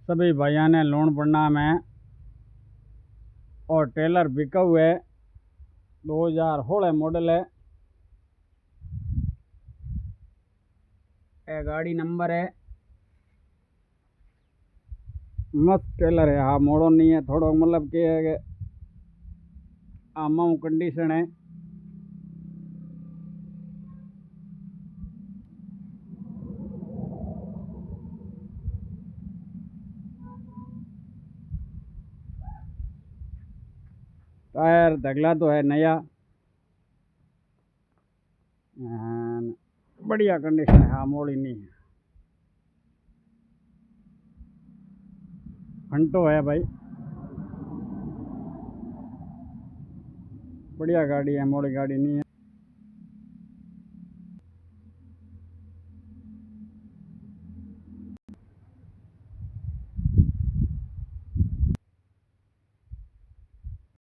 सभी भाइयों ने लोन प्रणाम है। और टेलर बिका हुआ है, 2016 मॉडल है। गाड़ी नंबर है, मस्त टेलर है। हाँ मोड़ो नहीं है, थोड़ा मतलब के है आमा कंडीशन है। टायर धगला तो है नया, बढ़िया कंडीशन है। हाँ मोड़ी नहीं है, घंटो है भाई, बढ़िया गाड़ी है, मोड़ी गाड़ी नहीं है।